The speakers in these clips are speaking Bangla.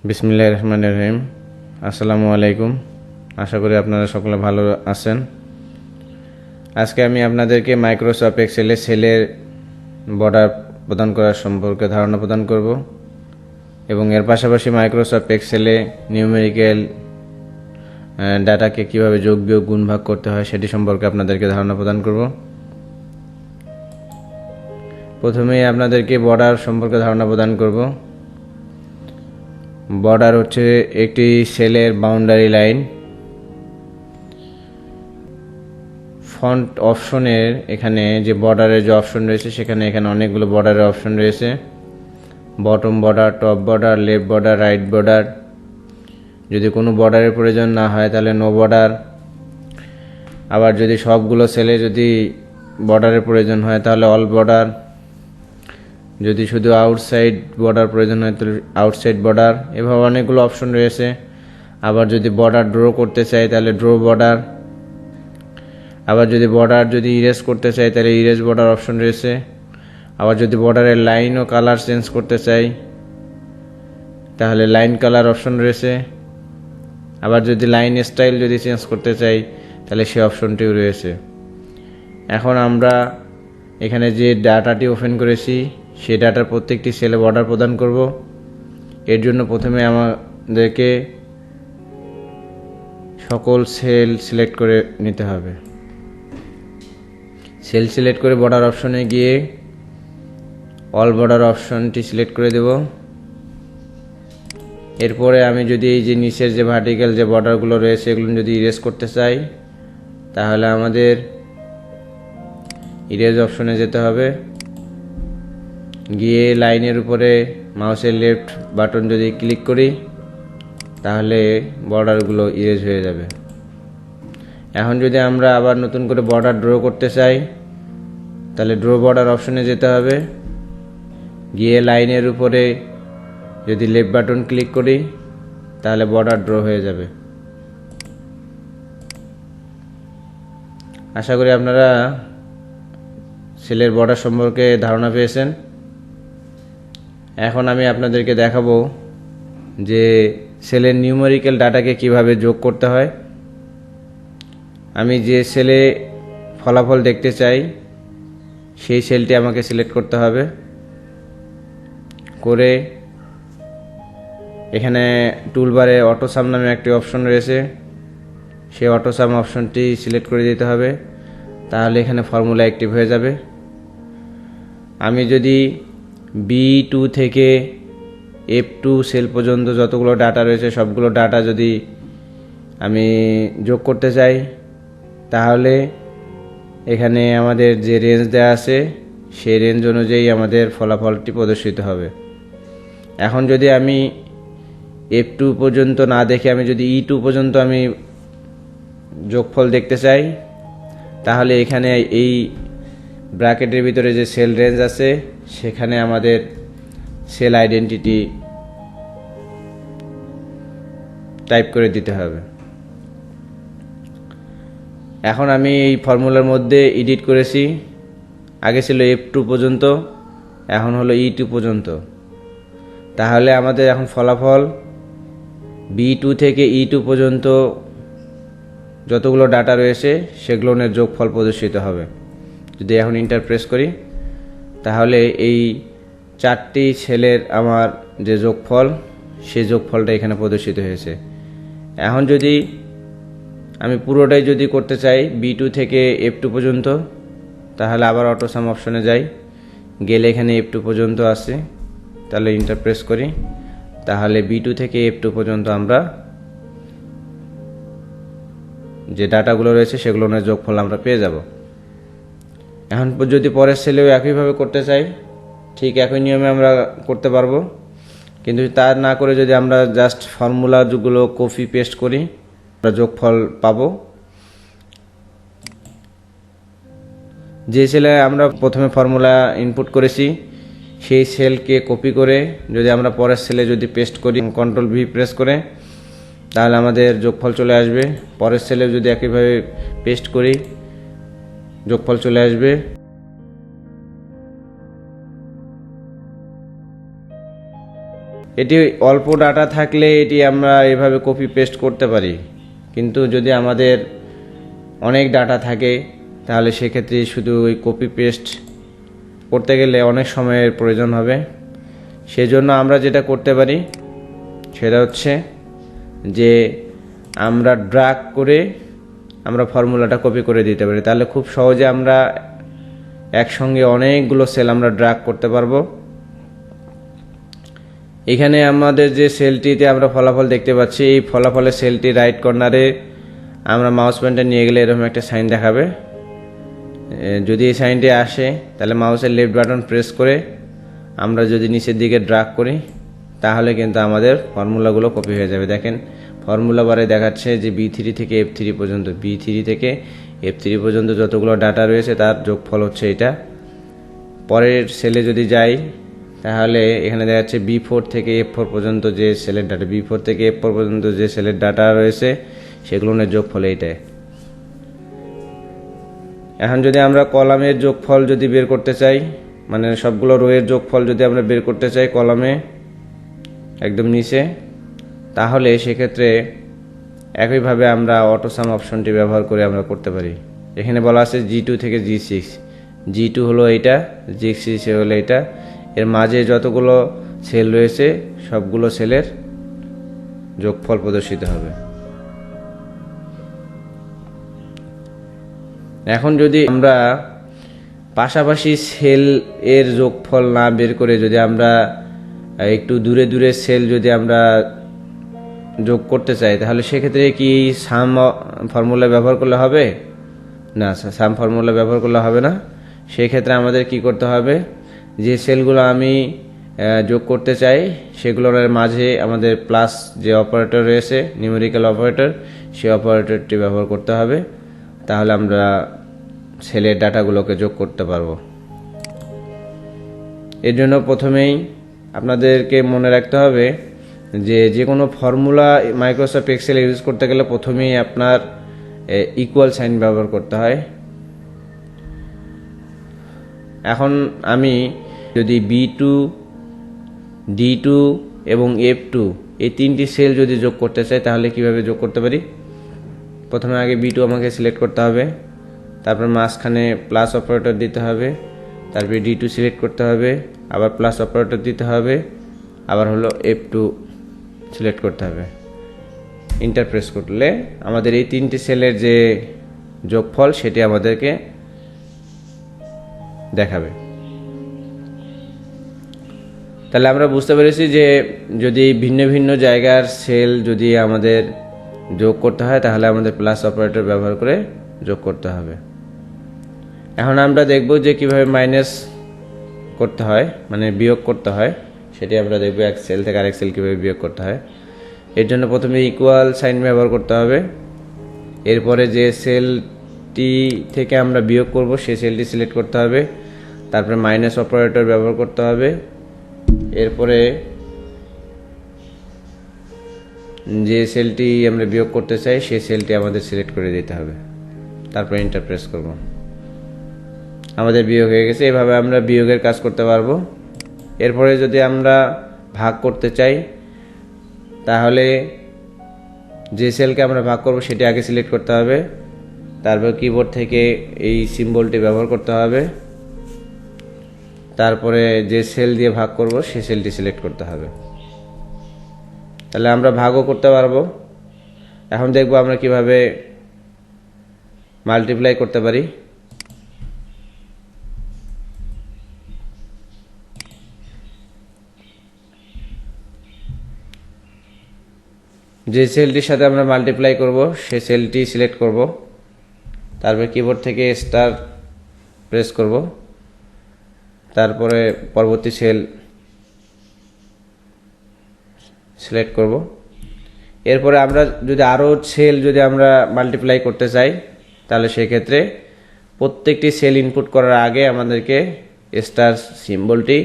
বিসমিল্লাহির রহমানির রহিম। আসসালামু আলাইকুম। আশা করি আপনারা সকলে ভালো আছেন। আজকে আমি আপনাদেরকে মাইক্রোসফট এক্সেলে সেলের বর্ডার প্রদান করার সম্পর্কে ধারণা প্রদান করব এবং এর পাশাপাশি মাইক্রোসফট এক্সেলে নিউমেরিক্যাল ডাটাকে কিভাবে যোগ বিয়োগ গুণ ভাগ করতে হয় সেটি সম্পর্কে আপনাদেরকে ধারণা প্রদান করব। প্রথমেই আপনাদেরকে বর্ডার সম্পর্কে ধারণা প্রদান করব। বর্ডার হচ্ছে একটি সেলের বাউন্ডারি লাইন। ফন্ট অপশনের এখানে যে বর্ডারের যে অপশন রয়েছে এখানে অনেকগুলো বর্ডারের অপশন রয়েছে। Bottom border, top border, left border, right border. যদি কোনো বর্ডারের প্রয়োজন না হয় তাহলে নো বর্ডার। আবার যদি সবগুলো সেলে যদি বর্ডারের প্রয়োজন হয় তাহলে অল বর্ডার। যদি শুধু আউটসাইড বর্ডার প্রয়োজন হয় তাহলে আউটসাইড বর্ডার। এভাবে অনেকগুলো অপশন রয়েছে। আবার যদি বর্ডার ড্র করতে চাই তাহলে ড্র বর্ডার। আবার যদি বর্ডার ইরেজ করতে চাই তাহলে ইরেজ বর্ডার অপশন রয়েছে। আবার যদি বর্ডারের লাইন ও কালার চেঞ্জ করতে চাই তাহলে লাইন কালার অপশন রয়েছে। আবার যদি লাইন স্টাইল চেঞ্জ করতে চাই তাহলে সেই অপশনটিও রয়েছে। এখন আমরা এখানে যে ডাটাটি ওপেন করেছি সেই ডাটার প্রত্যেকটি সেলে বর্ডার প্রদান করব। এর জন্য প্রথমে আমাদেরকে সকল সেল সিলেক্ট করে নিতে হবে। সেল সিলেক্ট করে বর্ডার অপশনে গিয়ে অল বর্ডার অপশনটি সিলেক্ট করে দেব। এরপরে আমি যদি এই যে নিচের যে ভার্টিক্যাল যে বর্ডারগুলো রয়েছে এগুলো যদি ইরেজ করতে চাই তাহলে আমাদের ইরেজ অপশনে যেতে হবে। গিয়ে লাইনের উপরে মাউসের লেফট বাটন যদি ক্লিক করি তাহলে বর্ডারগুলো ইরেজ হয়ে যাবে। এখন যদি আমরা আবার নতুন করে বর্ডার ড্র করতে চাই তাহলে ড্র বর্ডার অপশনে যেতে হবে। গিয়ে লাইনের উপরে যদি লেফট বাটন ক্লিক করি তাহলে বর্ডার ড্র হয়ে যাবে। আশা করি আপনারা সেলের বর্ডার সম্পর্কে ধারণা পেয়েছেন। এখন আমি আপনাদেরকে দেখাবো যে সেলের নিউমেরিক্যাল ডাটাকে কিভাবে যোগ করতে হয়। আমি যে সেলে ফলাফল দেখতে চাই সেই সেলটি আমাকে সিলেক্ট করতে হবে। করে এখানে টুলবারে অটোসাম নামে একটি অপশন রয়েছে, সেই অটোসাম অপশনটি সিলেক্ট করে দিতে হবে। তাহলে এখানে ফর্মুলা অ্যাক্টিভ হয়ে যাবে। আমি যদি B2 থেকে F2 সেল পর্যন্ত যতগুলো ডাটা রয়েছে সবগুলো ডাটা যদি আমি যোগ করতে চাই তাহলে এখানে আমাদের যে রেঞ্জ দেওয়া আছে সেই রেঞ্জ অনুযায়ী আমাদের ফলাফলটি প্রদর্শিত হবে। এখন যদি আমি F2 পর্যন্ত না দেখে আমি যদি E2 পর্যন্ত আমি যোগফল দেখতে চাই তাহলে এখানে এই ব্র্যাকেটের ভিতরে যে সেল রেঞ্জ আছে সেখানে আমাদের সেল আইডেন্টিটি টাইপ করে দিতে হবে। এখন আমি এই ফর্মুলার মধ্যে এডিট করেছি। আগে ছিল F2 পর্যন্ত, এখন হলো E2 পর্যন্ত। তাহলে আমাদের এখন ফলাফল B2 থেকে E2 পর্যন্ত যতগুলো ডাটা রয়েছে সেগুলোর যোগফল প্রদর্শিত হবে। যদি এখন এন্টার প্রেস করি তাহলে এই চারটি সেলের আমার যে যোগফল সেই যোগফলটা এখানে প্রদর্শিত হয়েছে। এখন যদি আমি পুরোটাই করতে চাই B2 থেকে F2 পর্যন্ত তাহলে আবার অটোসাম অপশনে যাই। গেলে এখানে F2 পর্যন্ত আছে, তাহলে এন্টার প্রেস করি তাহলে B2 থেকে F2 পর্যন্ত আমরা যে ডাটাগুলো রয়েছে সেগুলোর যোগফল আমরা পেয়ে যাব। এখন যদি পরের সেলেও একইভাবে করতে চাই ঠিক একই নিয়মে আমরা করতে পারবো, কিন্তু তা না করে যদি আমরা জাস্ট ফর্মুলাগুলো কপি পেস্ট করি আমরা যোগফল পাবো। যে সেলে আমরা প্রথমে ফর্মুলা ইনপুট করেছি সেই সেলকে কপি করে যদি আমরা পরের সেলে পেস্ট করি কন্ট্রোল V প্রেস করে তাহলে আমাদের যোগফল চলে আসবে। পরের সেলে যদি একইভাবে পেস্ট করি যোগফল চলে আসবে। এটি অল্প ডাটা থাকলে এটি আমরা এভাবে কপি পেস্ট করতে পারি, কিন্তু যদি আমাদের অনেক ডাটা থাকে তাহলে সেক্ষেত্রে শুধু ওই কপি পেস্ট করতে গেলে অনেক সময়ের প্রয়োজন হবে। সেজন্য আমরা যেটা করতে পারি সেটা হচ্ছে যে আমরা ড্র্যাগ করে আমরা ফর্মুলাটা কপি করে দিতে পারি, তাহলে খুব সহজে আমরা একসঙ্গে অনেকগুলো সেল আমরা ড্র্যাগ করতে পারবো। এখানে আমাদের যে সেলটিতে আমরা ফলাফল দেখতে পাচ্ছি, এই ফলাফলের সেলটি রাইট কর্নারে আমরা মাউস পয়েন্টার নিয়ে গেলে এরকম একটা সাইন দেখাবে। যদি এই সাইনটি আসে তাহলে মাউসের লেফট বাটন প্রেস করে আমরা যদি নিচের দিকে ড্র্যাগ করি তাহলে কিন্তু আমাদের ফর্মুলাগুলো কপি হয়ে যাবে। দেখেন ফর্মুলা বারে দেখাচ্ছে যে B3 থেকে F3 পর্যন্ত, B3 থেকে F3 পর্যন্ত যতগুলো ডাটা রয়েছে তার যোগফল হচ্ছে এটা। পরের সেলে যদি যাই তাহলে এখানে দেখা যাচ্ছে B4 থেকে F4 পর্যন্ত যে সেলের ডাটা, B4 থেকে F4 পর্যন্ত যে সেলের ডাটা রয়েছে সেগুলোর যোগফল এইটাই। এখন যদি আমরা কলামের যোগফল যদি বের করতে চাই, মানে সবগুলো রোয়ের যোগফল যদি আমরা বের করতে চাই কলামে একদম নিচে, তাহলে সেক্ষেত্রে একইভাবে আমরা অটোসাম অপশনটি ব্যবহার করে আমরা করতে পারি। এখানে বলা আছে G2 থেকে G6, G2 হলো এইটা, G6 হলো এইটা, এর মাঝে যতগুলো সেল রয়েছে সবগুলো সেলের যোগফল প্রদর্শিত হবে। এখন যদি আমরা পাশাপাশি সেল এর যোগফল না বের করে যদি আমরা একটু দূরে দূরে সেল যদি আমরা যোগ করতে চাই তাহলে সেক্ষেত্রে কি সাম ফর্মুলা ব্যবহার করলে হবে না? সাম ফর্মুলা ব্যবহার করলে হবে না। সেক্ষেত্রে আমাদের কি করতে হবে, যে সেলগুলো আমি যোগ করতে চাই সেগুলোর মাঝে আমাদের প্লাস যে অপারেটর রয়েছে নিউমেরিক্যাল অপারেটর, সেই অপারেটরটি ব্যবহার করতে হবে, তাহলে আমরা সেলের ডাটাগুলোকে যোগ করতে পারবো। এর জন্য প্রথমেই আপনাদেরকে মনে রাখতে হবে যে কোনো ফর্মুলা মাইক্রোসফট এক্সেল ইউজ করতে গেলে প্রথমেই আপনার ইকুয়াল সাইন ব্যবহার করতে হয়। এখন আমি যদি B2, D2 এবং F2 এই তিনটি সেল যদি যোগ করতে চাই তাহলে কিভাবে যোগ করতে পারি? প্রথমে আগে B2 আমাকে সিলেক্ট করতে হবে, তারপর মাঝখানে প্লাস অপারেটর দিতে হবে, তারপরে D2 সিলেক্ট করতে হবে, আবার প্লাস অপারেটর দিতে হবে, আবার হলো F2 সিলেক্ট করতে হবে। এন্টার প্রেস করলে আমাদের এই তিনটি সেলের যে যোগফল সেটি আমাদেরকে দেখাবে। তাহলে আমরা বুঝতে পেরেছি যে যদি ভিন্ন ভিন্ন জায়গার সেল যদি আমাদের যোগ করতে হয় তাহলে আমাদের প্লাস অপারেটর ব্যবহার করে যোগ করতে হবে। এখন আমরা দেখব যে কিভাবে মাইনাস করতে হয়, মানে বিয়োগ করতে হয়, সেটি আমরা দেখব এক সেল থেকে আরেক সেল কীভাবে বিয়োগ করতে হয়। এর জন্য প্রথমে ইকুয়াল সাইন ব্যবহার করতে হবে, এরপরে যে সেলটি থেকে আমরা বিয়োগ করব সেই সেলটি সিলেক্ট করতে হবে, তারপরে মাইনাস অপারেটর ব্যবহার করতে হবে, এরপরে যে সেলটি আমরা বিয়োগ করতে চাই সেই সেলটি আমাদের সিলেক্ট করে দিতে হবে, তারপরে এন্টার প্রেস করব। আমাদের বিয়োগ হয়ে গেছে। এভাবে আমরা বিয়োগের কাজ করতে পারবো। এরপরে যদি আমরা ভাগ করতে চাই তাহলে যে সেলকে আমরা ভাগ করব সেটি আগে সিলেক্ট করতে হবে, তারপর কিবোর্ড থেকে এই সিম্বলটি ব্যবহার করতে হবে, তারপরে যে সেল দিয়ে ভাগ করব সেই সেলটি সিলেক্ট করতে হবে, তাহলে আমরা ভাগও করতে পারবো। এখন দেখব আমরা কিভাবে মাল্টিপ্লাই করতে পারি। যে সেলটির সাথে আমরা মাল্টিপ্লাই করব সেই সেলটি সিলেক্ট করব, তারপরে কিবোর্ড থেকে স্টার প্রেস করব, তারপরে পরবর্তী সেল সিলেক্ট করব। এরপরে আমরা যদি আরও সেল যদি আমরা মাল্টিপ্লাই করতে চাই তাহলে সেক্ষেত্রে প্রত্যেকটি সেল ইনপুট করার আগে আমাদেরকে স্টার সিম্বলটি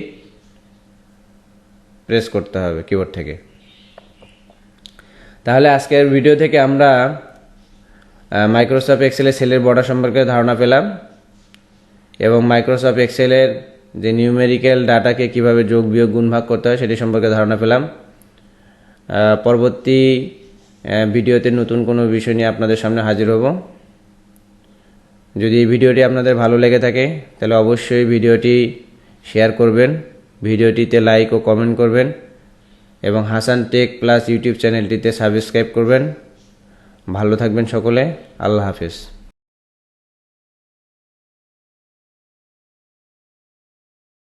প্রেস করতে হবে কিবোর্ড থেকে। তাহলে আজকের ভিডিও থেকে আমরা মাইক্রোসফট এক্সেলের সেলের বর্ডার সম্পর্কে ধারণা পেলাম এবং মাইক্রোসফট এক্সেলের যে নিউমেরিক্যাল ডাটাকে কিভাবে যোগ বিয়োগ গুণ ভাগ করতে হয় সেটি সম্পর্কে ধারণা পেলাম। পরবর্তী ভিডিওতে নতুন কোনো বিষয় নিয়ে আপনাদের সামনে হাজির হব। যদি এই ভিডিওটি আপনাদের ভালো লেগে থাকে তাহলে অবশ্যই ভিডিওটি শেয়ার করবেন, ভিডিওটিতে লাইক ও কমেন্ট করবেন এবং হাসান টেক প্লাস ইউটিউব চ্যানেলটিতে সাবস্ক্রাইব করবেন। ভালো থাকবেন সকলে। আল্লাহ হাফেজ।